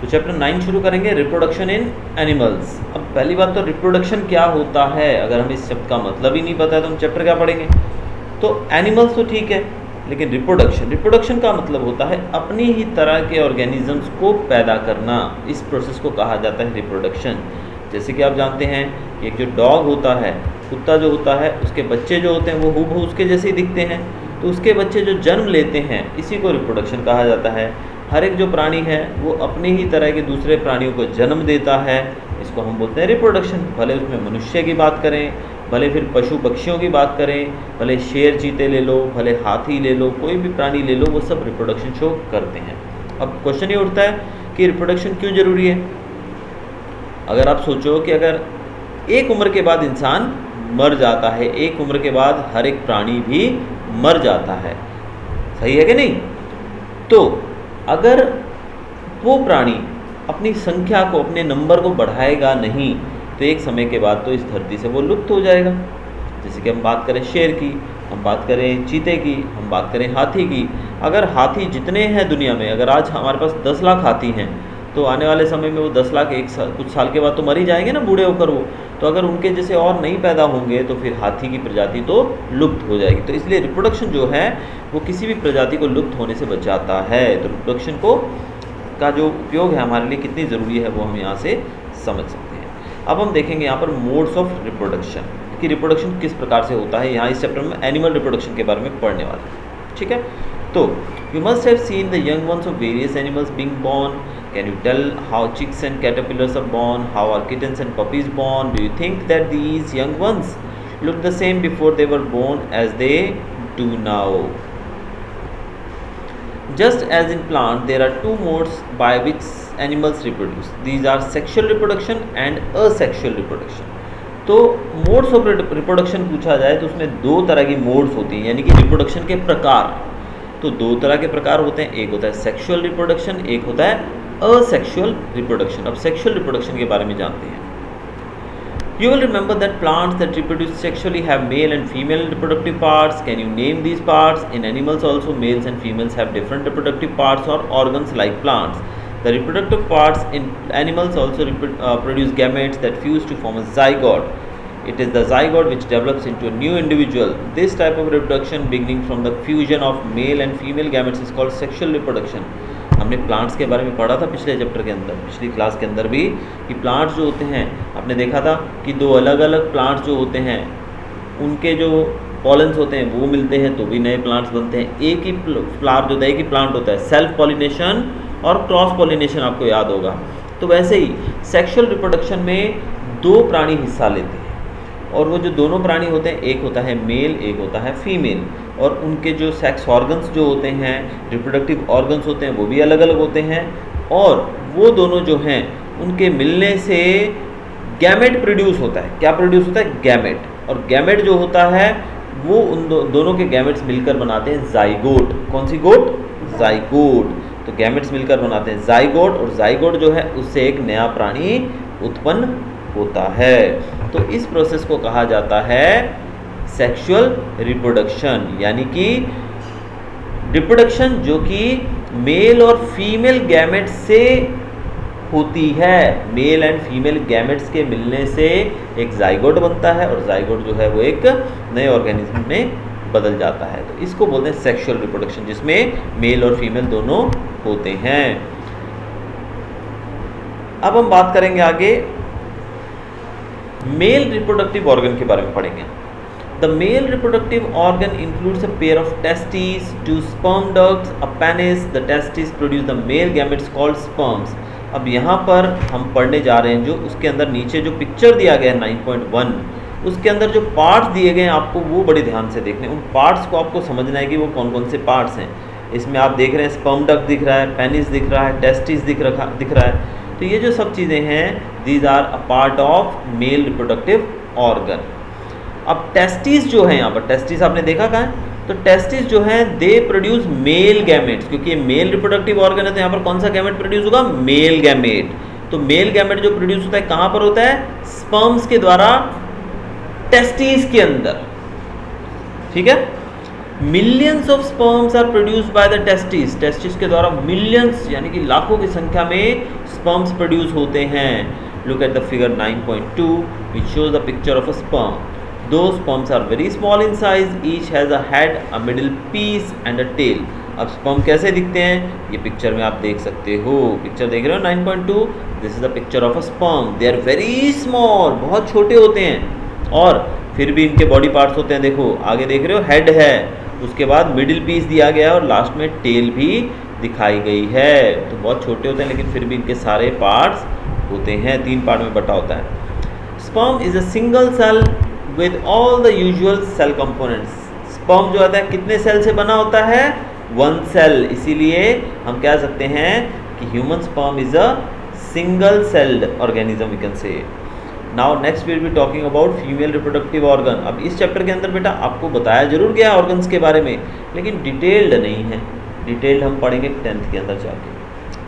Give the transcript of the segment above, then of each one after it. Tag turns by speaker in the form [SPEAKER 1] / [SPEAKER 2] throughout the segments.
[SPEAKER 1] तो चैप्टर 9 शुरू करेंगे, रिप्रोडक्शन इन एनिमल्स। अब पहली बात तो रिप्रोडक्शन क्या होता है, अगर हमें इस शब्द का मतलब ही नहीं पता है तो हम चैप्टर क्या पढ़ेंगे। तो एनिमल्स तो ठीक है, लेकिन रिप्रोडक्शन का मतलब होता है अपनी ही तरह के ऑर्गेनिजम्स को पैदा करना। इस प्रोसेस को कहा जाता है रिप्रोडक्शन। जैसे कि आप जानते हैं कि एक जो डॉग होता है, कुत्ता जो होता है, उसके बच्चे जो होते हैं वो हूबहू उसके जैसे ही दिखते हैं। तो उसके बच्चे जो जन्म लेते हैं, इसी को रिप्रोडक्शन कहा जाता है। हर एक जो प्राणी है वो अपनी ही तरह के दूसरे प्राणियों को जन्म देता है, इसको हम बोलते हैं रिप्रोडक्शन। भले उसमें मनुष्य की बात करें, भले फिर पशु पक्षियों की बात करें, भले शेर चीते ले लो, भले हाथी ले लो, कोई भी प्राणी ले लो, वो सब रिप्रोडक्शन शो करते हैं। अब क्वेश्चन ये उठता है कि रिप्रोडक्शन क्यों ज़रूरी है। अगर आप सोचो कि अगर एक उम्र के बाद इंसान मर जाता है, एक उम्र के बाद हर एक प्राणी भी मर जाता है, सही है कि नहीं। तो अगर वो प्राणी अपनी संख्या को, अपने नंबर को बढ़ाएगा नहीं, तो एक समय के बाद तो इस धरती से वो लुप्त हो जाएगा। जैसे कि हम बात करें शेर की, हम बात करें चीते की, हम बात करें हाथी की। अगर हाथी जितने हैं दुनिया में, अगर आज हमारे पास 10 लाख हाथी हैं, तो आने वाले समय में वो 10 लाख कुछ साल के बाद तो मर ही जाएंगे ना, बूढ़े होकर वो। तो अगर उनके जैसे और नहीं पैदा होंगे तो फिर हाथी की प्रजाति तो लुप्त हो जाएगी। तो इसलिए रिप्रोडक्शन जो है वो किसी भी प्रजाति को लुप्त होने से बचाता है। तो रिप्रोडक्शन का जो उपयोग है हमारे लिए कितनी ज़रूरी है वो हम यहाँ से समझ सकते हैं। अब हम देखेंगे यहाँ पर मोड्स ऑफ रिप्रोडक्शन कि रिप्रोडक्शन किस प्रकार से होता है। यहाँ इस चैप्टर में एनिमल रिप्रोडक्शन के बारे में पढ़ने वाले हैं, ठीक है। तो you must have seen the young ones of various animals being born. Can you tell how chicks and caterpillars are born? How are kittens and puppies born? Do you think that these young ones look the same before they were born as they do now? Just as in plant, there are two modes by which animals reproduce. These are sexual reproduction and asexual reproduction. तो modes of reproduction पूछा जाए तो उसमें दो तरह की modes होती हैं, यानी कि रिप्रोडक्शन के प्रकार। तो दो तरह के प्रकार होते हैं, एक होता है सेक्सुअल रिप्रोडक्शन, एक होता है असेक्सुअल रिप्रोडक्शन। अब सेक्सुअल रिप्रोडक्शन के बारे में जानते हैं। You will remember that plants that reproduce sexually have male and female reproductive parts. Can you name these parts? In animals also, males and females have different reproductive parts or organs like plants. The reproductive parts in animals also produce gametes that fuse to form a zygote. It is the zygote which develops into a new individual. This type of reproduction beginning from the fusion of male and female gametes is called sexual reproduction. हमने plants के बारे में पढ़ा था पिछले chapter के अंदर, पिछली क्लास के अंदर भी, कि प्लांट्स जो होते हैं, आपने देखा था कि दो अलग अलग प्लांट्स जो होते हैं उनके जो पॉलेंस होते हैं वो मिलते हैं तो भी नए प्लांट्स बनते हैं। एक ही फ्लावर जो होता है, एक ही प्लांट होता है, सेल्फ पॉलिनेशन और क्रॉस पॉलिनेशन आपको याद होगा। तो वैसे ही सेक्सुअल रिप्रोडक्शन में दो प्राणी हिस्सा लेते हैं, और वो जो दोनों प्राणी होते हैं, एक होता है मेल, एक होता है फीमेल, और उनके जो सेक्स ऑर्गन्स जो होते हैं, रिप्रोडक्टिव ऑर्गन्स होते हैं, वो भी अलग अलग होते हैं। और वो दोनों जो हैं उनके मिलने से गैमेट प्रोड्यूस होता है। क्या प्रोड्यूस होता है? गैमेट। और गैमेट जो होता है वो उन दोनों के गैमेट्स मिलकर बनाते हैं जाइगोट। कौन सी गोट? जाइगोट। तो गैमेट्स मिलकर बनाते हैं जाइगोट, और जाइगोट जो है उससे एक नया प्राणी उत्पन्न होता है। तो इस प्रोसेस को कहा जाता है सेक्सुअल रिप्रोडक्शन, यानी कि रिप्रोडक्शन जो कि मेल और फीमेल गैमेट्स से होती है। मेल एंड फीमेल गैमेट्स के मिलने से एक जाइगोट बनता है, और जाइगोट जो है वो एक नए ऑर्गेनिज्म में बदल जाता है। तो इसको बोलते हैं सेक्सुअल रिप्रोडक्शन, जिसमें मेल और फीमेल दोनों होते हैं। अब हम बात करेंगे आगे मेल रिप्रोडक्टिव ऑर्गन के बारे में पढ़ेंगे। The male reproductive organ includes a pair of testes, two sperm ducts, a penis. The testes produce the male gametes called sperms. अब यहाँ पर हम पढ़ने जा रहे हैं जो उसके अंदर नीचे जो पिक्चर दिया गया है 9.1, उसके अंदर जो पार्ट्स दिए गए हैं आपको वो बड़े ध्यान से देखने। उन पार्ट्स को आपको समझना है कि वो कौन कौन से पार्ट्स हैं। इसमें आप देख रहे हैं स्पर्म डक्ट दिख रहा है, पेनिस दिख रहा है, टेस्टिस दिख रहा है। तो ये जो सब चीज़ें हैं, these are a part of male reproductive organ. अब टेस्टिस जो है, यहाँ पर टेस्टिस आपने देखा कहाँ है? तो टेस्टिस जो है दे प्रोड्यूस मेल गैमेट्स, क्योंकि ये मेल रिप्रोडक्टिव ऑर्गन है तो यहाँ पर कौन सा गैमेट प्रोड्यूस होगा? Male gamete. तो मेल गैमेट जो प्रोड्यूस होता है कहाँ पर होता है? स्पर्म्स के द्वारा टेस्टिस के अंदर, ठीक है। Millions of sperms are produced by the testis, testis के द्वारा मिलियंस यानी कि लाखों की संख्या में स्पर्म्स प्रोड्यूस होते हैं। Look at the figure 9.2 which shows the picture of a sperm. दो sperms are very small in size, each has a head, a middle piece and a tail. अब स्पर्म कैसे दिखते हैं ये पिक्चर में आप देख सकते हो। पिक्चर देख रहे हो 9.2, this is the picture of a sperm. They are very small, बहुत छोटे होते हैं और फिर भी इनके बॉडी पार्ट्स होते हैं। देखो आगे देख रहे हो हेड है, उसके बाद मिडिल पीस दिया गया है और लास्ट में टेल भी दिखाई गई है। तो बहुत छोटे होते हैं लेकिन फिर भी इनके सारे पार्ट्स होते हैं, 3 पार्ट में बटा होता है। Sperm is a single cell with all the usual cell components. Sperm जो होता है कितने सेल से बना होता है? 1 सेल। इसीलिए हम कह सकते हैं कि human sperm is a single celled organism we can say. Now next will be talking about female reproductive organ. अब इस चैप्टर के अंदर बेटा आपको बताया जरूर गया ऑर्गन्स के बारे में, लेकिन डिटेल्ड नहीं है। डिटेल्ड हम पढ़ेंगे 10th के अंदर जाके।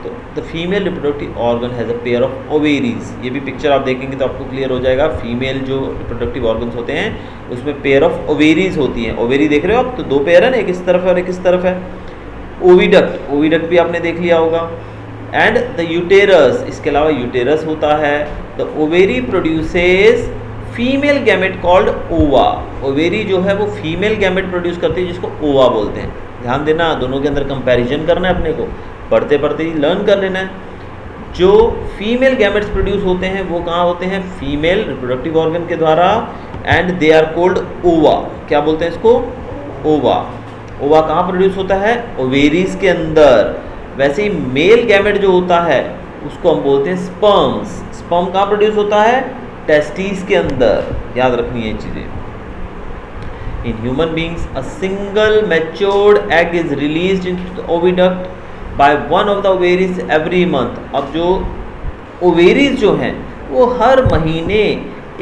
[SPEAKER 1] तो the female reproductive organ has a pair of ovaries. ये भी पिक्चर आप देखेंगे तो आपको क्लियर हो जाएगा। फीमेल जो रिप्रोडक्टिव ऑर्गन्स होते हैं उसमें पेयर ऑफ ओवेरीज होती हैं। ओवेरी देख रहे हो आप, तो 2 पेयर है ना, एक इस तरफ है और एक इस तरफ है। ओविडक्ट, ओविडक्ट भी आपने देख लिया होगा। एंड द यूटेरस, इसके अलावा यूटेरस होता है। The ovary produces female gamete called ओवा। ओवेरी जो है वो फीमेल गैमेट प्रोड्यूस करती है जिसको ओवा बोलते हैं। ध्यान देना, दोनों के अंदर कंपैरिजन करना है अपने को, पढ़ते पढ़ते ही लर्न कर लेना है। जो फीमेल गैमेट्स प्रोड्यूस होते हैं वो कहाँ होते हैं? फीमेल रिप्रोडक्टिव ऑर्गन के द्वारा। एंड दे आर कोल्ड ओवा। क्या बोलते हैं इसको? ओवा। ओवा कहाँ प्रोड्यूस होता है? ओवेरीज के अंदर। वैसे ही मेल गैमेट जो होता है उसको हम बोलते हैं स्पर्म्स। स्पर्म कहाँ प्रोड्यूस होता है? टेस्टिस के अंदर। याद रखनी है चीज़ें। In human beings a single matured egg is released into the oviduct by one of the ovaries every month. अब जो ओवेरीज जो हैं वो हर महीने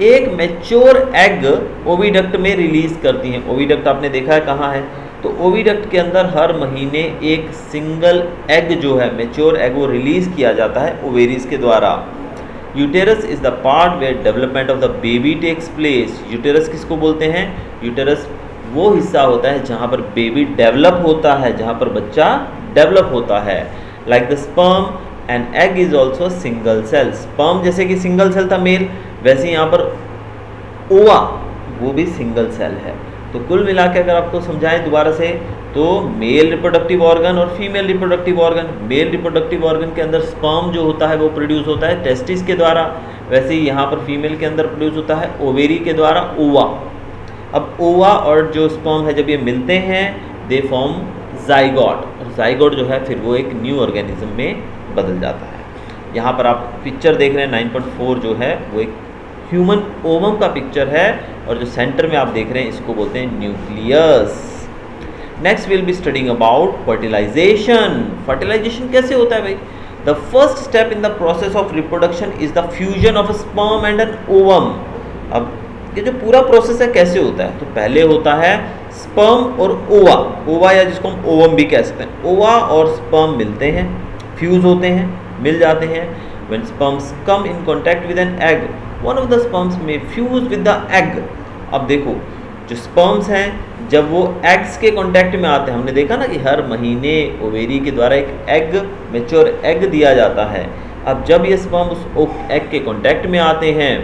[SPEAKER 1] एक मैच्योर एग ओविडक्ट में रिलीज करती हैं। ओविडक्ट आपने देखा है कहाँ है? तो ओविडक्ट के अंदर हर महीने एक सिंगल एग जो है मैच्योर एग वो रिलीज किया जाता है ओवेरीज के द्वारा। Uterus is the part where development of the baby takes place. Uterus किसको बोलते हैं? यूटेरस वो हिस्सा होता है जहाँ पर बेबी डेवलप होता है, जहाँ पर बच्चा डेवलप होता है। Like the sperm and egg is also single cell. Sperm जैसे कि सिंगल सेल था मेल, वैसे यहाँ पर ओवा वो भी सिंगल सेल है। तो कुल मिला के अगर आपको समझाएं दोबारा से, तो मेल रिप्रोडक्टिव ऑर्गन और female reproductive organ. Mail reproductive organ के अंदर स्पर्म जो होता है वो प्रोड्यूस होता है टेस्टिस के द्वारा। वैसे ही यहाँ पर फीमेल के अंदर प्रोड्यूस होता है ओवेरी के द्वारा, ओवा। अब ओवा और जो स्पर्म है जब ये मिलते हैं दे फॉर्म जाइगोट, और जाइगोट जो है फिर वो एक न्यू ऑर्गेनिज्म में बदल जाता है। यहाँ पर आप पिक्चर देख रहे हैं 9.4 जो है वो एक ह्यूमन ओवम का पिक्चर है, और जो सेंटर में आप देख रहे हैं इसको बोलते हैं nucleus. Next will be studying about fertilisation. Fertilisation कैसे होता है भाई? The first step in the process of reproduction is the fusion of a sperm and an ovum. अब ये जो पूरा प्रोसेस है कैसे होता है? तो पहले होता है स्पर्म और ओवा, ओवा या जिसको हम ओवम भी कह सकते हैं। ओवा और स्पर्म मिलते हैं, फ्यूज होते हैं, मिल जाते हैं। When sperms come in contact with an egg, one of the sperms में फ्यूज विद द एग। अब देखो जो स्पर्म्स हैं जब वो एग्स के कांटेक्ट में आते हैं, हमने देखा ना कि हर महीने ओवेरी के द्वारा एक एग मैच्योर एग दिया जाता है। अब जब ये स्पर्म उस एग के कांटेक्ट में आते हैं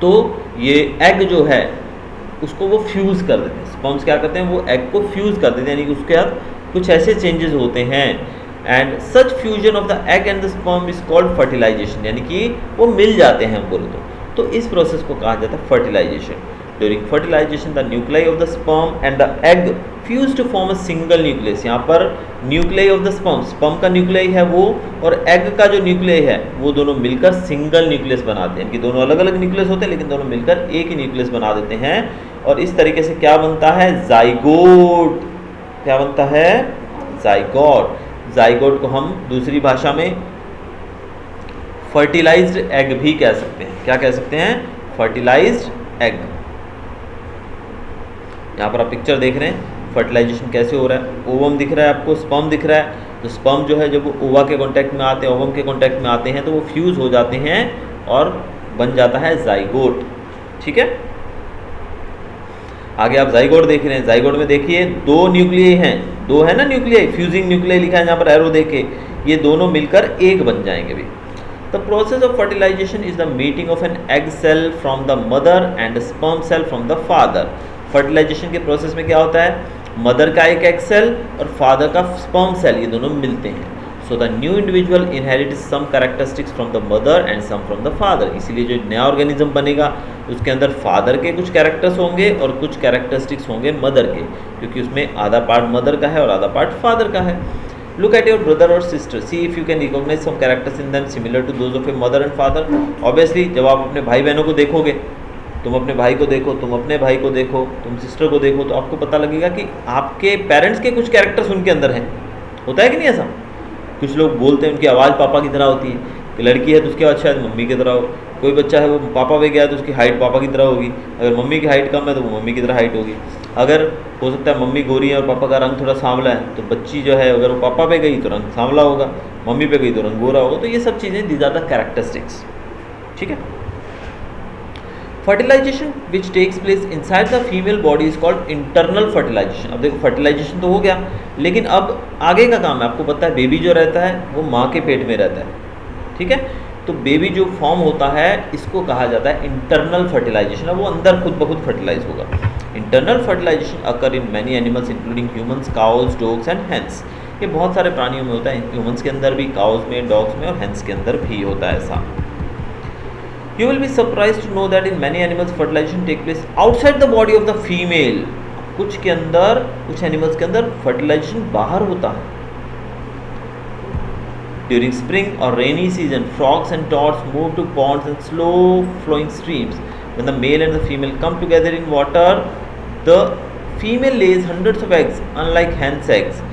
[SPEAKER 1] तो ये एग जो है उसको वो फ्यूज़ कर देते हैं। स्पर्म्स क्या करते हैं? वो एग को फ्यूज़ कर देते हैं, यानी कि उसके साथ कुछ ऐसे चेंजेस होते हैं। And such fusion of the egg and the sperm is called fertilisation, यानी कि वो मिल जाते हैं हम बोले तो इस प्रोसेस को कहा जाता है fertilisation. During fertilisation the nuclei of the sperm and the egg fuse to form a single nucleus. यहाँ पर nuclei of the sperm, sperm का न्यूक्लियाई है वो, और एग का जो न्यूक्लियाई है वो दोनों मिलकर सिंगल न्यूक्लियस बनाते हैं। इनकी दोनों अलग अलग न्यूक्लियस होते हैं लेकिन दोनों मिलकर एक ही न्यूक्लियस बना देते हैं, और इस तरीके से क्या बनता है? जाइगोट। क्या बनता है? जाइगोट। जाइगोट को हम दूसरी भाषा में फर्टिलाइज्ड एग भी कह सकते हैं। क्या कह सकते हैं? Fertilised egg. यहाँ पर आप पिक्चर देख रहे हैं फर्टिलाइजेशन कैसे हो रहा है। ओवम दिख रहा है आपको, स्पर्म दिख रहा है। तो स्पर्म जो है जब वो ओवा के कांटेक्ट में आते हैं, ओवम के कांटेक्ट में आते हैं तो वो फ्यूज हो जाते हैं और बन जाता है जाइगोट। ठीक है। आगे आप जाइगोट देख रहे हैं, जाइगोट में देखिए 2 न्यूक्लियाई हैं, 2 है ना न्यूक्लियाई, फ्यूजिंग न्यूक्लियाई लिखा है यहाँ पर एरो देके, ये दोनों मिलकर एक बन जाएंगे भी। The process of fertilisation is the meeting of an egg cell from the mother and sperm cell from the father. Fertilisation के प्रोसेस में क्या होता है, मदर का एक एग सेल और फादर का स्पर्म सेल, ये दोनों मिलते हैं। So the new individual inherits some characteristics from the mother and some from the father. इसीलिए जो नया ऑर्गेनिज्म बनेगा उसके अंदर फादर के कुछ कैरेक्टर्स होंगे और कुछ कैरेक्टरिस्टिक्स होंगे मदर के, क्योंकि उसमें आधा पार्ट मदर का है और आधा पार्ट फादर का है। लुक एट योर ब्रदर और sister, see if you can recognise some characters in them similar to those of a mother and father. Obviously जब आप अपने भाई बहनों को देखोगे, तुम अपने भाई को देखो, तुम अपने भाई को देखो, तुम सिस्टर को देखो, तो आपको पता लगेगा कि आपके पेरेंट्स के कुछ कैरेक्टर्स उनके अंदर हैं। होता है कि नहीं ऐसा? कुछ लोग बोलते हैं उनकी आवाज़ पापा की तरह होती है, कि लड़की है तो उसकी आवाज़ शायद मम्मी की तरह हो, कोई बच्चा है वो पापा पे गया है तो उसकी हाइट पापा की तरह होगी, अगर मम्मी की हाइट कम है तो वो मम्मी की तरह हाइट होगी। अगर हो सकता है मम्मी गोरी है और पापा का रंग थोड़ा सांवला है, तो बच्ची जो है अगर वो पापा पे गई तो रंग सांवला होगा, मम्मी पे गई तो रंग गोरा होगा। तो ये सब चीज़ें दीज आर द कैरेक्टरिस्टिक्स। ठीक है। Fertilisation which takes place inside the female body is called internal fertilisation. अब देखो फर्टिलाइजेशन तो हो गया, लेकिन अब आगे का काम है। आपको पता है बेबी जो रहता है वो माँ के पेट में रहता है, ठीक है। तो बेबी जो फॉर्म होता है इसको कहा जाता है इंटरनल फर्टिलाइजेशन। अब वो अंदर खुद ब खुद फर्टिलाइज होगा। Internal fertilisation occur in many animals including humans, cows, dogs and hens. ये बहुत सारे प्राणियों में होता है, ह्यूमंस के अंदर भी, काउज में, डॉग्स में और हेंस के अंदर भी होता है ऐसा। You will be surprised to know that in many animals fertilization take place outside the body of the female. कुछ के अंदर, कुछ एनिमल्स के अंदर फर्टिलाइजेशन बाहर होता है। During spring or rainy season, frogs and toads move to ponds and slow flowing streams. When the male and the female come together in water, the female lays hundreds of eggs, unlike hen's eggs.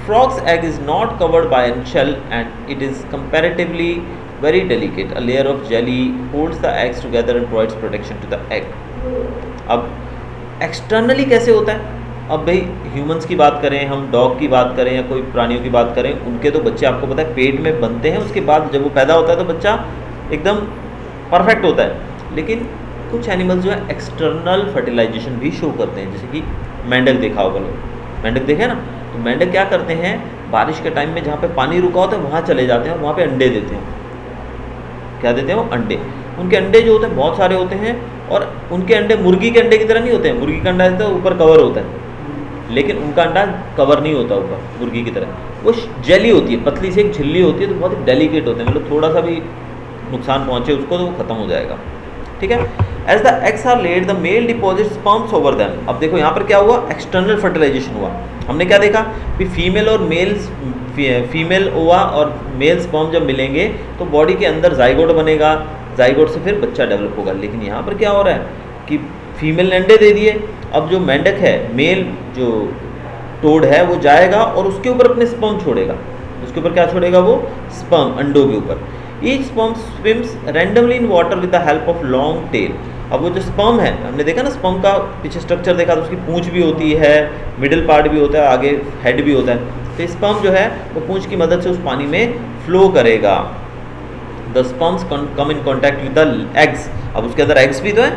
[SPEAKER 1] Frog's egg is not covered by a shell and it is comparatively very delicate. A layer of jelly holds the eggs together and provides protection to the egg. अब externally कैसे होता है? अब भाई humans की बात करें, हम डॉग की बात करें या कोई प्राणियों की बात करें, उनके तो बच्चे आपको पता है पेट में बनते हैं, उसके बाद जब वो पैदा होता है तो बच्चा एकदम परफेक्ट होता है। लेकिन कुछ एनिमल्स जो है एक्सटर्नल फर्टिलाइजेशन भी शो करते हैं, जैसे कि मेंढक देखा होगा लोग, मेंढक देखे ना, तो मेंढक क्या करते हैं, बारिश के टाइम में जहाँ पे पानी रुका होता है वहाँ चले जाते हैं और वहाँ पे अंडे देते हैं। क्या देते हैं वो? अंडे। उनके अंडे जो होते हैं बहुत सारे होते हैं और उनके अंडे मुर्गी के अंडे की तरह नहीं होते हैं। मुर्गी का अंडा रहता है ऊपर कवर होता है, लेकिन उनका अंडा कवर नहीं होता ऊपर मुर्गी की तरह, वो जेली होती है, पतली सी एक झिल्ली होती है, तो बहुत ही डेलिकेट होते हैं, मतलब थोड़ा सा भी नुकसान पहुँचे उसको तो वो खत्म हो जाएगा। ठीक है। As the eggs are laid the male deposit sperms over them. अब देखो यहाँ पर क्या हुआ, एक्सटर्नल फर्टिलाइजेशन हुआ। हमने क्या देखा कि फीमेल और फीमेल ओवा और मेल स्पर्म जब मिलेंगे तो बॉडी के अंदर जाइगोट बनेगा, जाइगोट से फिर बच्चा डेवलप होगा। लेकिन यहाँ पर क्या हो रहा है कि फीमेल ने अंडे दे दिए, अब जो मेंढक है, मेल जो टोड है, वो जाएगा और उसके ऊपर अपने स्पर्म छोड़ेगा। उसके ऊपर क्या छोड़ेगा? वो स्पर्म, अंडों के ऊपर। Each sperm swims randomly in water with the help of long tail. अब वो जो स्पर्म है, हमने देखा ना स्पर्म का पीछे स्ट्रक्चर देखा, तो उसकी पूंछ भी होती है, मिडिल पार्ट भी होता है, आगे हेड भी होता है। तो स्पर्म जो है वो पूंछ की मदद से उस पानी में फ्लो करेगा। The sperms come in contact with the eggs. अब उसके अंदर एग्स भी तो है,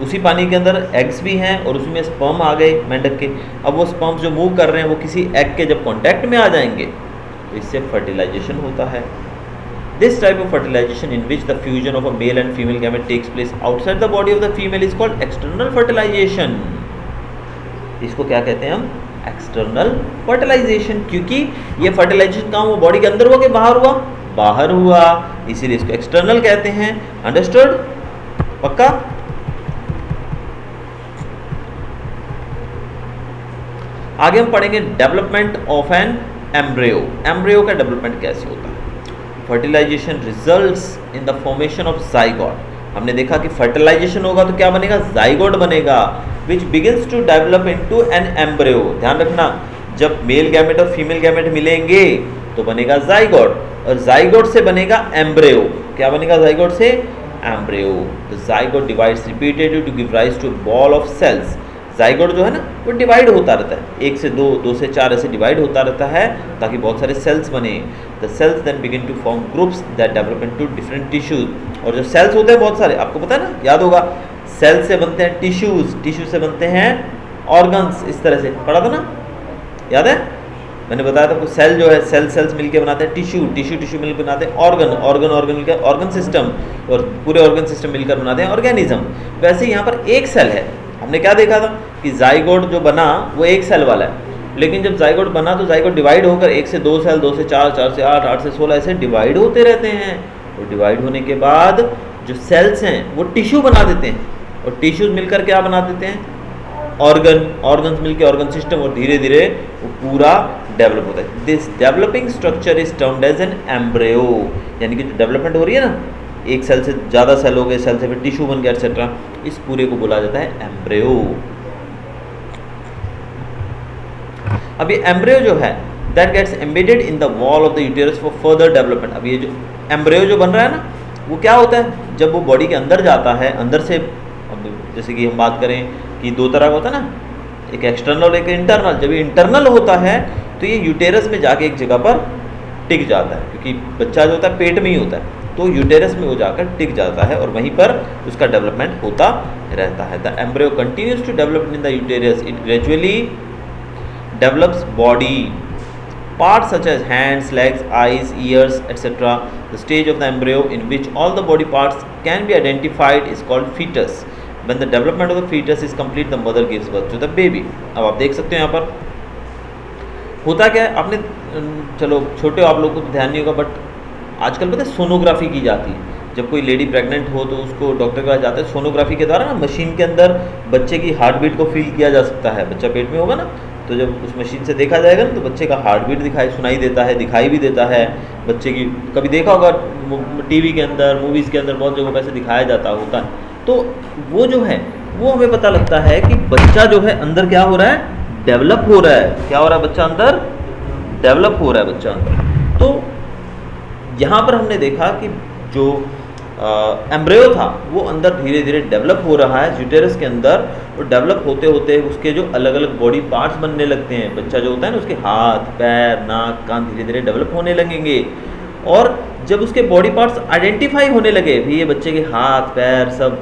[SPEAKER 1] उसी पानी के अंदर एग्स भी हैं और उसमें स्पर्म आ गए मेंढक के। अब वो स्पर्म्स जो मूव कर रहे हैं वो किसी एग के जब कॉन्टैक्ट में आ जाएंगे तो इससे फर्टिलाइजेशन होता है। This type of fertilization in which the fusion of a male and female gamete takes place outside the body of the female is called external fertilization. इसको क्या कहते हैं हम? External fertilisation. क्योंकि ये फर्टिलाइजेशन कहाँ हुआ? बॉडी के अंदर हुआ कि बाहर हुआ? बाहर हुआ, इसीलिए इसको एक्सटर्नल कहते हैं। अंडरस्टूड? पक्का? आगे हम पढ़ेंगे development of an embryo. Embryo का डेवलपमेंट कैसे होता है? Fertilisation results in the formation of zygote. हमने देखा कि फर्टिलाइजेशन होगा तो क्या बनेगा? जाइगोट बनेगा, which begins to develop into an embryo. ध्यान रखना, जब मेल गैमेट और फीमेल गैमेट मिलेंगे तो बनेगा जाइगोट, और जाइगोट से बनेगा एम्ब्रियो। क्या बनेगा जाइगोट से? Embryo. The zygote divides repeatedly to give rise to a ball of cells. Zygote जो है ना वो डिवाइड होता रहता है, 1 से 2, 2 से 4 ऐसे डिवाइड होता रहता है ताकि बहुत सारे सेल्स बने। The cells then begin to form groups that develop into different tissues. और जो सेल्स होते हैं बहुत सारे, आपको पता है ना, याद होगा, सेल से बनते हैं टिश्यूज, टिश्यू से बनते हैं ऑर्गन्स। इस तरह से पढ़ा था ना, याद है? मैंने बताया था कुछ सेल जो है, सेल्स मिलके बनाते हैं टिश्यू, टिश्यू मिलकर बनाते हैं ऑर्गन मिलकर ऑर्गन सिस्टम, और पूरे ऑर्गन सिस्टम मिलकर बनाते हैं ऑर्गेनिज्म। वैसे यहाँ पर एक सेल है। हमने क्या देखा था कि जाइगोट जो बना वो एक सेल वाला है, लेकिन जब जाइगोट बना तो जाइगोट डिवाइड होकर 1 से 2 सेल, 2 से 4, 4 से 8, 8 से 16 ऐसे डिवाइड होते रहते हैं। और डिवाइड होने के बाद जो सेल्स हैं वो टिश्यू बना देते हैं, और टिश्यूज मिलकर क्या बना देते हैं? ऑर्गन्स मिलकर ऑर्गन सिस्टम, और धीरे धीरे वो पूरा डेवलप होता है। This developing structure is termed as an embryo, यानी कि जो डेवलपमेंट हो रही है ना, एक सेल से ज़्यादा सेल हो गए, सेल से फिर टिश्यू बन गया एक्सेट्रा, इस पूरे को बोला जाता है एम्ब्रियो। अब ये एम्ब्रियो जो है that gets embedded in the wall of the uterus for further development. अब ये जो एम्ब्रियो जो बन रहा है ना, वो क्या होता है? जब वो बॉडी के अंदर जाता है, अंदर से, अब जैसे कि हम बात करें कि 2 तरह का होता है ना, एक एक्सटर्नल और एक इंटरनल। जब ये इंटरनल होता है तो ये यूटेरस में जाके एक जगह पर टिक जाता है, क्योंकि बच्चा जो होता है पेट में ही होता है, तो यूटेरस में वो जाकर टिक जाता है और वहीं पर उसका डेवलपमेंट होता रहता है। The embryo continues to develop in the uterus, it gradually develops body parts such as hands, legs, eyes, ears, etc. The stage of the embryo in which all the body parts can be identified is called fetus. When the development of the fetus is complete, the mother gives birth to the baby. अब आप देख सकते हो यहाँ पर होता क्या है। आपने चलो छोटे हो आप लोग को तो ध्यान नहीं होगा, बट आजकल पता है सोनोग्राफी की जाती है। जब कोई लेडी प्रेग्नेंट हो तो उसको डॉक्टर के पास जाते हैं, सोनोग्राफी के द्वारा ना मशीन के अंदर बच्चे की हार्ट बीट को फील किया जा सकता है। बच्चा पेट में होगा ना, तो जब उस मशीन से देखा जाएगा ना, तो बच्चे का हार्ट बीट सुनाई देता है, दिखाई भी देता है बच्चे की। कभी देखा होगा टीवी के अंदर, मूवीज़ के अंदर बहुत जगहों पर ऐसे दिखाया जाता होता है। तो वो जो है वो हमें पता लगता है कि बच्चा जो है अंदर क्या हो रहा है? डेवलप हो रहा है। क्या हो रहा है? बच्चा अंदर डेवलप हो रहा है, बच्चा अंदर। तो यहाँ पर हमने देखा कि जो एम्ब्रियो था वो अंदर धीरे धीरे डेवलप हो रहा है यूटेरस के अंदर, और डेवलप होते होते उसके जो अलग अलग बॉडी पार्ट्स बनने लगते हैं। बच्चा जो होता है ना, उसके हाथ, पैर, नाक, कान धीरे धीरे डेवलप होने लगेंगे, और जब उसके बॉडी पार्ट्स आइडेंटिफाई होने लगे, भी ये बच्चे के हाथ पैर सब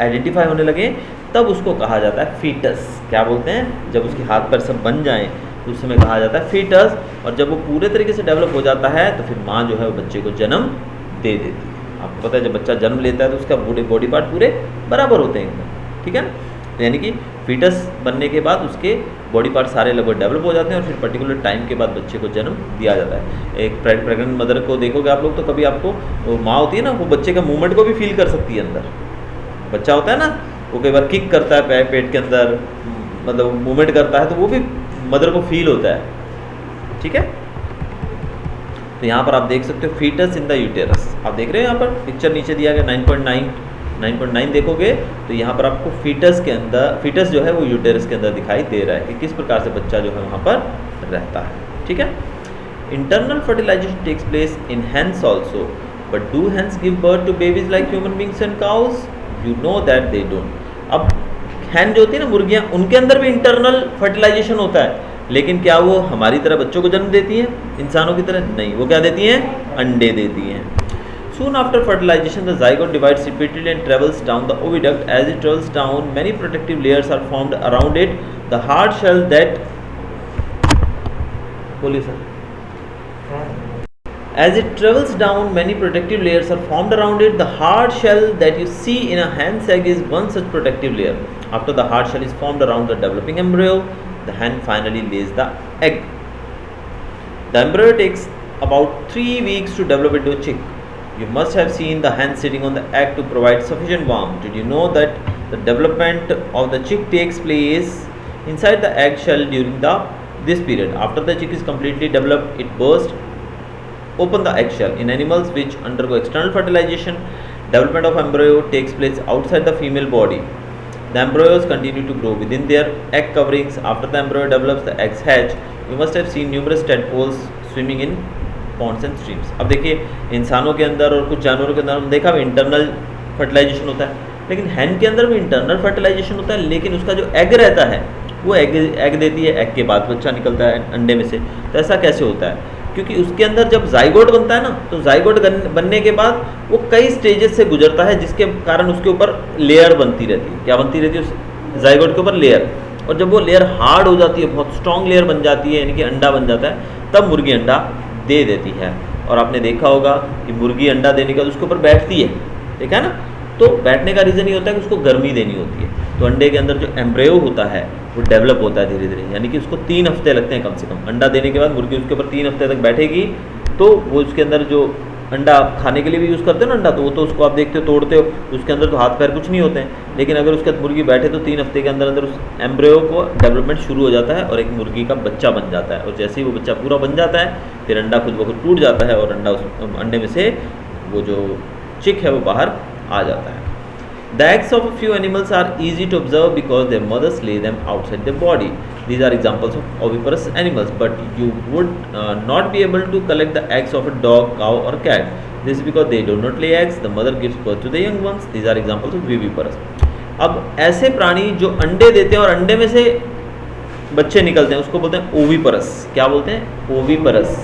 [SPEAKER 1] आइडेंटिफाई होने लगे, तब उसको कहा जाता है फीटस। क्या बोलते हैं? जब उसके हाथ पैर सब बन जाएं तो उस समय कहा जाता है फीटस। और जब वो पूरे तरीके से डेवलप हो जाता है तो फिर माँ जो है वो बच्चे को जन्म दे देती है। आपको पता है जब बच्चा जन्म लेता है तो उसका बॉडी पार्ट पूरे बराबर होते हैं एकदम, ठीक है ना? तो यानी कि फीटस बनने के बाद उसके बॉडी पार्ट सारे लगभग डेवलप हो जाते हैं, और फिर पर्टिकुलर टाइम के बाद बच्चे को जन्म दिया जाता है। एक प्रेग्नेंट मदर को देखोगे आप लोग तो कभी आपको, वो माँ होती है ना, वो बच्चे का मूवमेंट को भी फील कर सकती है। अंदर बच्चा होता है ना, वो कई बार किक करता है पेट के अंदर, मतलब मूवमेंट करता है, तो वो भी मदर को फील होता है, ठीक है? तो यहाँ पर आप देख सकते हो फीटस इन द यूटेरस। आप देख रहे हो यहाँ पर पिक्चर नीचे दिया गया 9.9 देखोगे तो यहाँ पर आपको फीटस के अंदर, फीटस जो है वो यूटेरस के अंदर दिखाई दे रहा है कि किस प्रकार से बच्चा जो है वहाँ पर रहता है, ठीक है? Internal fertilisation takes place in hens also, but do hens give birth to babies like human beings and cows? You know that they don't. अब हैन जो होती है ना, मुर्गियाँ, उनके अंदर भी इंटरनल फर्टिलाइजेशन होता है, लेकिन क्या वो हमारी तरह बच्चों को जन्म देती हैं? इंसानों की तरह नहीं। वो क्या देती हैं? अंडे देती हैं। Soon after fertilization, the zygote divides repeatedly and travels down the oviduct. As it travels down, many protective layers are formed around it. The hard shell that, बोलिए sir. As it travels down, many protective layers are formed around it. The hard shell that you see in a hen's egg is one such protective layer. After the hard shell is formed around the developing embryo, the hen finally lays the egg. The embryo takes about 3 weeks to develop into a chick. You must have seen the hen sitting on the egg to provide sufficient warmth. Did you know that the development of the chick takes place inside the egg shell during this period? After the chick is completely developed, it bursts open the egg shell. In animals which undergo external fertilization, development of embryo takes place outside the female body. The embryos continue to grow within their egg coverings. After the embryo develops, the eggs hatch. You must have seen numerous tadpoles swimming in ponds and streams. अब देखिए इंसानों के अंदर और कुछ जानवरों के अंदर हम देखा इंटरनल फर्टिलाइजेशन होता है, लेकिन हैन के अंदर भी इंटरनल फर्टिलाइजेशन होता है, लेकिन उसका जो एग रहता है वो एग देती है, एग के बाद बच्चा निकलता है अंडे में से। तो ऐसा कैसे होता है क्योंकि उसके अंदर जब जाइगोट बनता है ना, तो जाइगोट बनने के बाद वो कई स्टेजेस से गुजरता है, जिसके कारण उसके ऊपर लेयर बनती रहती है। क्या बनती रहती है उस जाइगोट के ऊपर? लेयर। और जब वो लेयर हार्ड हो जाती है, बहुत स्ट्रॉन्ग लेयर बन जाती है, यानी कि अंडा बन जाता है, तब मुर्गी अंडा दे देती है। और आपने देखा होगा कि मुर्गी अंडा देने के बाद उसके ऊपर बैठती है, देखा है ना? तो बैठने का रीज़न ये होता है कि उसको गर्मी देनी होती है। तो अंडे के अंदर जो एम्ब्रियो होता है वो डेवलप होता है धीरे धीरे, यानी कि उसको 3 हफ्ते लगते हैं कम से कम। अंडा देने के बाद मुर्गी उसके ऊपर 3 हफ्ते तक बैठेगी, तो वो उसके अंदर जो अंडा आप खाने के लिए भी यूज़ करते हो ना अंडा, तो वो तो उसको आप देखते हो, तोड़ते हो, उसके अंदर तो हाथ पैर कुछ नहीं होते हैं। लेकिन अगर उसके मुर्गी बैठे तो 3 हफ्ते के अंदर अंदर उस एम्ब्रियो को डेवलपमेंट शुरू हो जाता है और एक मुर्गी का बच्चा बन जाता है। और जैसे ही वो बच्चा पूरा बन जाता है, फिर अंडा खुद ब खुद टूट जाता है और अंडा उस अंडे में से वो जो चिक है वो बाहर आ जाता है। The eggs of a few animals are easy to observe because their mothers lay them outside their body. These are examples of oviparous animals, but you would not be able to collect the eggs of a dog, cow or cat. This is because they do not lay eggs. The mother gives birth to the young ones. These are examples of viviparous. अब ऐसे प्राणी जो अंडे देते हैं और अंडे में से बच्चे निकलते हैं, उसको बोलते हैं ओविपरस। क्या बोलते हैं? ओविपरस।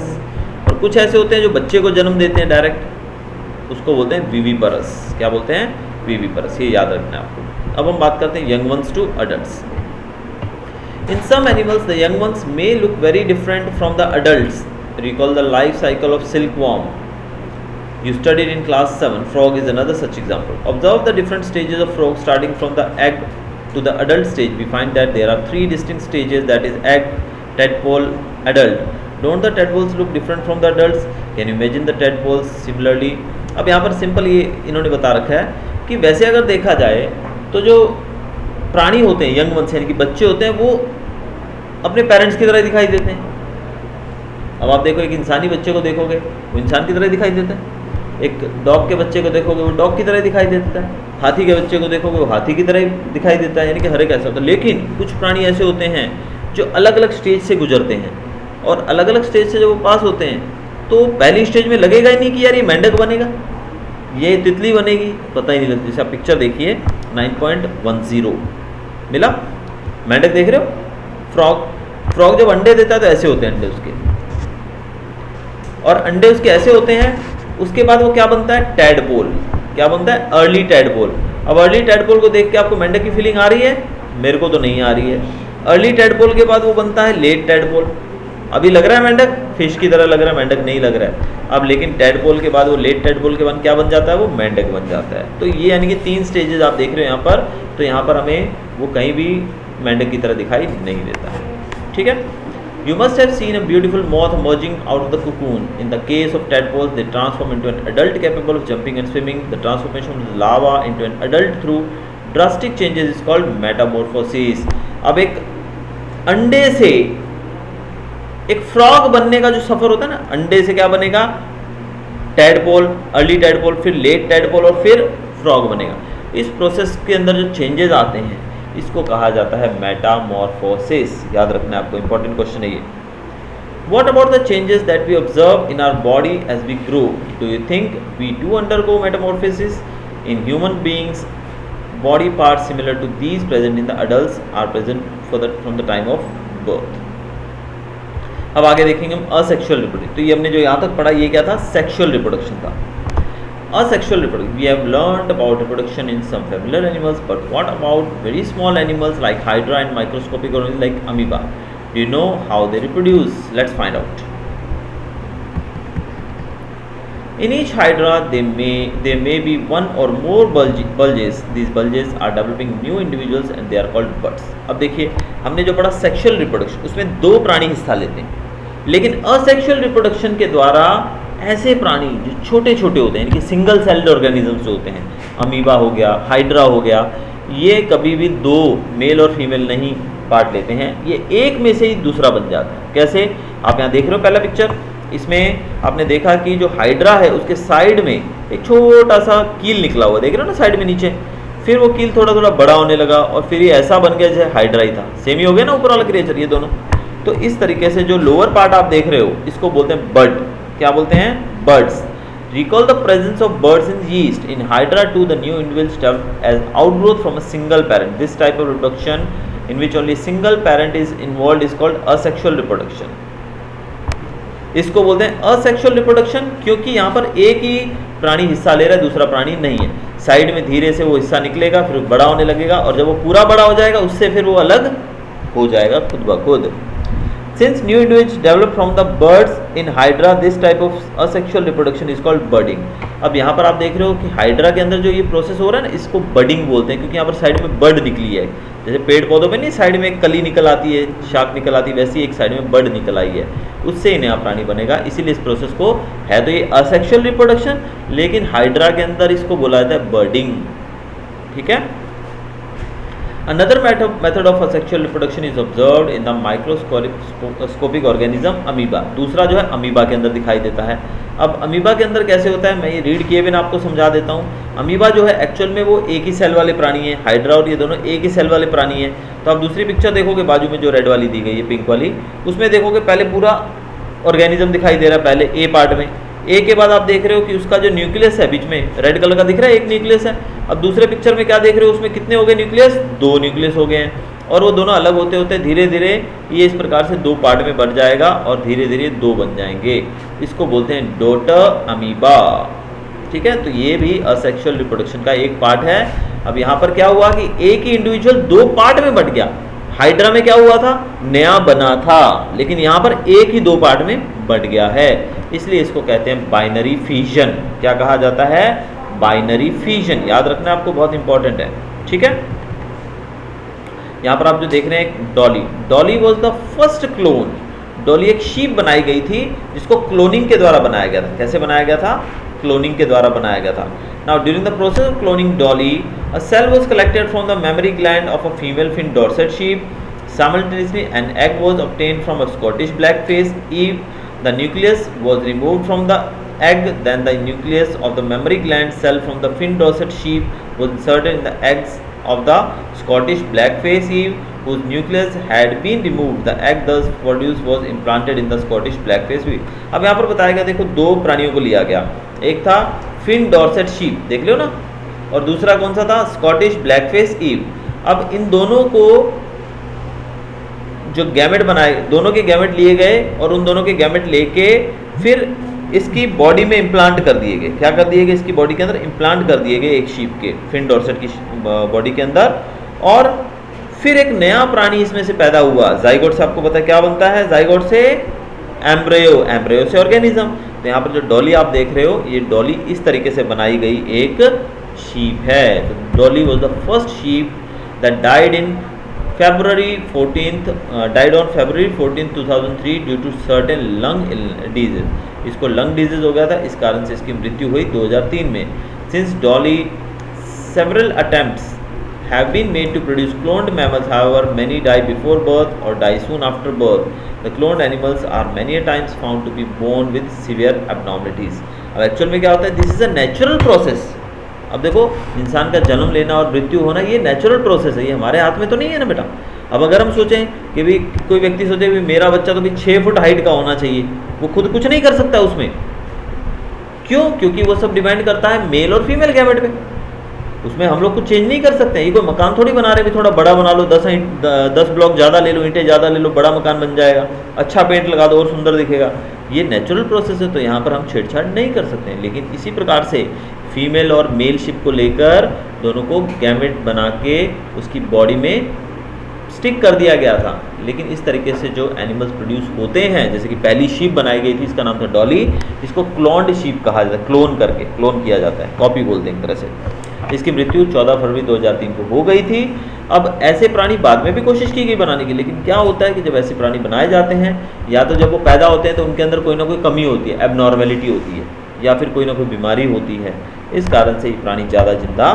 [SPEAKER 1] और कुछ ऐसे होते हैं जो बच्चे को जन्म देते हैं डायरेक्ट, उसको बोलते हैं विविपरस। क्या बोलते हैं? विविपरस। ये याद रखना है आपको। अब हम बात करते हैं young ones to adults. In some animals the young ones may look very different from the adults. Recall the life cycle of silkworm you studied in class 7. Frog is another such example. Observe the different stages of frog starting from the egg to the adult stage. We find that there are 3 distinct stages, that is egg, tadpole, adult. Don't the tadpoles look different from the adults? Can you imagine the tadpoles similarly? अब यहाँ पर simple ये इन्होंने बता रखा है कि वैसे अगर देखा जाए तो जो प्राणी होते हैं यंग वंस यानी कि बच्चे होते हैं, वो अपने पेरेंट्स की तरह दिखाई देते हैं। अब आप देखो एक इंसानी बच्चे को देखोगे वो इंसान की तरह दिखाई देता है, एक डॉग के बच्चे को देखोगे वो डॉग की तरह दिखाई देता है, हाथी के बच्चे को देखोगे वो हाथी की तरह दिखाई देता है, यानी कि हर एक ऐसा होता है। लेकिन कुछ प्राणी ऐसे होते हैं जो अलग अलग स्टेज से गुजरते हैं, और अलग अलग स्टेज से जब वो पास होते हैं तो पहली स्टेज में लगेगा ही नहीं कि यार ये मेंढक बनेगा, ये तितली बनेगी, पता ही नहीं लगता। जैसे आप पिक्चर देखिए 9.10 मिला, मेंढक देख रहे हो? फ्रॉग जब अंडे देता है तो ऐसे होते हैं अंडे उसके, और अंडे उसके ऐसे होते हैं। उसके बाद वो क्या बनता है? टैडपोल। क्या बनता है? Early tadpole. अब अर्ली टैडपोल को देख के आपको मेंढक की फीलिंग आ रही है? मेरे को तो नहीं आ रही है। अर्ली टैडपोल के बाद वो बनता है लेट टैडपोल। अभी लग रहा है मेंढक, फिश की तरह लग रहा है, मेंढक नहीं लग रहा है अब। लेकिन टैडपोल के बाद वो लेट टैडपोल के बाद क्या बन जाता है? वो मेंढक बन जाता है। तो ये यानी कि 3 स्टेजेस आप देख रहे हो यहाँ पर। तो यहाँ पर हमें वो कहीं भी मेंढक की तरह दिखाई नहीं देता है, ठीक है। You must have seen a beautiful moth emerging out of the cocoon. In the case of tadpoles, they transform into an adult capable of jumping and swimming. The transformation from larva into an adult through drastic changes is called metamorphosis. अब एक अंडे से एक frog बनने का जो सफर होता है ना, अंडे से क्या बनेगा? टैडपोल, अर्ली टैडपोल, फिर लेट टैडपोल और फिर फ्रॉग बनेगा। इस प्रोसेस के अंदर जो चेंजेस आते हैं इसको कहा जाता है मेटामॉर्फोसिस। याद रखना है आपको, इंपॉर्टेंट क्वेश्चन है ये। What about the changes that we observe in our body as we grow? Do you think we do undergo metamorphosis? In human beings, body parts similar to these present in the adults are present from the time of birth. अब आगे देखेंगे हम asexual reproduction. तो ये हमने जो यहाँ तक पढ़ा ये क्या था? सेक्सुअल रिप्रोडक्शन था। Asexual reproduction. We have learned about reproduction in some familiar animals, but what about very small animals like Hydra and microscopic organisms like amoeba? Do you know how they reproduce? Let's find out. In each Hydra, there may be one or more bulges. These bulges are developing new individuals and they are called buds. अब देखिए हमने जो पढ़ा sexual reproduction, उसमें 2 प्राणी हिस्सा लेते हैं, लेकिन असेक्सुअल रिप्रोडक्शन के द्वारा ऐसे प्राणी जो छोटे छोटे होते हैं, यानी कि सिंगल सेल्ड ऑर्गेनिजम्स जो होते हैं, अमीबा हो गया, हाइड्रा हो गया, ये कभी भी 2 मेल और फीमेल नहीं पार्ट लेते हैं, ये एक में से ही दूसरा बन जाता है। कैसे? आप यहाँ देख रहे हो पहला पिक्चर, इसमें आपने देखा कि जो हाइड्रा है उसके साइड में एक छोटा सा कील निकला हुआ, देख रहे हो ना साइड में नीचे, फिर वो कील थोड़ा थोड़ा बड़ा होने लगा और फिर ये ऐसा बन गया जैसे हाइड्रा ही था। सेम ही हो गया ना ऊपर वाला क्रिएचर, ये दोनों। तो इस तरीके से जो लोअर पार्ट आप देख रहे हो इसको बोलते हैं बड। क्या बोलते हैं? Birds. Recall the presence of birds in yeast. In Hydra too, the new individual developed as outgrowth from a single parent. This type of reproduction, in which only single parent is involved, is called asexual reproduction. इसको बोलते हैं asexual reproduction, क्योंकि यहाँ पर एक ही प्राणी हिस्सा ले रहा है, दूसरा प्राणी नहीं है। साइड में धीरे से वो हिस्सा निकलेगा, फिर बड़ा होने लगेगा, और जब वो पूरा बड़ा हो जाएगा उससे फिर वो अलग हो जाएगा खुद ब खुद। Since new individuals develop from the birds in Hydra, this type of asexual reproduction is called budding. अब यहाँ पर आप देख रहे हो कि हाइड्रा के अंदर जो ये प्रोसेस हो रहा है ना, इसको बडिंग बोलते हैं, क्योंकि यहाँ पर साइड में बड निकली है। जैसे पेड़ पौधों में नहीं साइड में एक कली निकल आती है, शाख निकल आती है, वैसी एक साइड में बड निकल आई है, उससे ही नया प्राणी बनेगा। इसीलिए इस प्रोसेस को है तो ये असेक्सुअल रिप्रोडक्शन, लेकिन हाइड्रा के अंदर इसको बोला जाता है बडिंग। ठीक है। Another method of asexual reproduction is observed in the microscopic organism amoeba। दूसरा जो है अमीबा के अंदर दिखाई देता है। अब अमीबा के अंदर कैसे होता है, मैं ये रीड किए बिना आपको समझा देता हूँ। अमीबा जो है एक्चुअल में वो एक ही सेल वाले प्राणी है, हाइड्रा और ये दोनों एक ही सेल वाले प्राणी हैं। तो आप दूसरी पिक्चर देखोगे, बाजू में जो रेड वाली दी गई है, पिंक वाली, उसमें देखोगे पहले पूरा ऑर्गेनिज्म दिखाई दे रहा है, पहले ए पार्ट में। ए के बाद आप देख रहे हो कि उसका जो न्यूक्लियस है बीच में रेड कलर का दिख रहा है, एक न्यूक्लियस है। अब दूसरे पिक्चर में क्या देख रहे हो, उसमें कितने हो गए न्यूक्लियस, 2 न्यूक्लियस हो गए हैं, और वो दोनों अलग होते होते धीरे धीरे ये इस प्रकार से 2 पार्ट में बढ़ जाएगा और धीरे धीरे 2 बन जाएंगे। इसको बोलते हैं डॉटर अमीबा। ठीक है, तो ये भी असेक्सुअल रिप्रोडक्शन का एक पार्ट है। अब यहाँ पर क्या हुआ कि एक ही इंडिविजुअल 2 पार्ट में बट गया। हाइड्रा में क्या हुआ था, नया बना था, लेकिन यहाँ पर एक ही 2 पार्ट में बट गया है, इसलिए इसको कहते हैं बाइनरी फिजन। क्या कहा जाता है, बाइनरी फिजन। याद रखना आपको, बहुत इंपॉर्टेंट है। ठीक है, यहाँ पर आप जो देख रहे हैं Dolly, Dolly was the first clone. Dolly एक शीप बनाई गई थी जिसको क्लोनिंग के द्वारा बनाया गया था। कैसे बनाया गया था, क्लोनिंग के द्वारा बनाया गया था। Now during the process of cloning Dolly, a cell was collected from the mammary gland of a female fin dorsate sheep. Simultaneously, an egg was obtained from a Scottish black-faced eve. The nucleus was removed from the egg. Then the nucleus of the mammary gland cell from the fin dorsate sheep was inserted in the eggs of the Scottish black-faced eve, whose nucleus had been removed. The egg thus produced was implanted in the Scottish black-faced eve. अब यहाँ पर बताया गया, देखो 2 प्राणियों को लिया गया, एक था फिन डॉर्सेट शीप, देख लो ना, और दूसरा कौन सा था, स्कॉटिश ब्लैकफेस ईव। अब इन दोनों को जो गैमेट बनाए, दोनों के गैमेट लिए गए और उन दोनों के गैमेट लेके फिर इसकी बॉडी में इम्प्लांट कर दिए गए। क्या कर दिए गए, इसकी बॉडी के अंदर इम्प्लांट कर दिए गए एक शीप के, फिन डॉर्सेट की बॉडी के अंदर, और फिर एक नया प्राणी इसमें से पैदा हुआ। जाइगोट से आपको पता है क्या बनता है, जाइगोट से एम्ब्रियो, एम्ब्रियो से ऑर्गेनिज्म। तो यहाँ पर जो डॉली आप देख रहे हो, ये डॉली इस तरीके से बनाई गई एक शीप है। तो Dolly was the first sheep that died in February 14th, died on February 14th 2003 due to certain lung disease. इसको लंग डिजीज हो गया था, इस कारण से इसकी मृत्यु हुई 2003 में। Since Dolly several attempts have been made to produce cloned mammals, however many die before birth or die soon after birth. The cloned animals are many a times found to be born with severe abnormalities. अब actual में क्या होता है, this is a natural process. अब देखो, इंसान का जन्म लेना और मृत्यु होना ये नेचुरल प्रोसेस है, ये हमारे हाथ में तो नहीं है ना बेटा। अब अगर हम सोचें कि भी कोई व्यक्ति सोचे भी मेरा बच्चा तो भी 6 फुट हाइट का होना चाहिए, वो खुद कुछ नहीं कर सकता उसमें। क्यों? क्योंकि वो सब डिपेंड करता है मेल और फीमेल गैमेट पे। उसमें हम लोग कुछ चेंज नहीं कर सकते। ये कोई मकान थोड़ी बना रहे, भी थोड़ा बड़ा बना लो, 10 ब्लॉक ज़्यादा ले लो, ईंटें ज़्यादा ले लो, बड़ा मकान बन जाएगा, अच्छा पेंट लगा दो और सुंदर दिखेगा। ये नेचुरल प्रोसेस है, तो यहाँ पर हम छेड़छाड़ नहीं कर सकते हैं। लेकिन इसी प्रकार से फीमेल और मेल शिप को लेकर दोनों को गैमेट बना के उसकी बॉडी में स्टिक कर दिया गया था। लेकिन इस तरीके से जो एनिमल्स प्रोड्यूस होते हैं, जैसे कि पहली शीप बनाई गई थी, इसका नाम था डॉली, इसको क्लोन्ड शीप कहा जाता है, क्लोन करके क्लोन किया जाता है, कॉपी बोलते हैं एक तरह से। इसकी मृत्यु 14 फरवरी 2003 को हो गई थी। अब ऐसे प्राणी बाद में भी कोशिश की गई बनाने की, लेकिन क्या होता है कि जब ऐसे प्राणी बनाए जाते हैं, या तो जब वो पैदा होते हैं तो उनके अंदर कोई ना कोई कमी होती है, एबनॉर्मेलिटी होती है, या फिर कोई ना कोई बीमारी होती है। इस कारण से ये प्राणी ज़्यादा जिंदा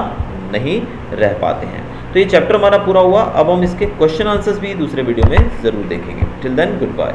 [SPEAKER 1] नहीं रह पाते हैं। तो ये चैप्टर हमारा पूरा हुआ। अब हम इसके क्वेश्चन आंसर्स भी दूसरे वीडियो में ज़रूर देखेंगे। Till then, good bye.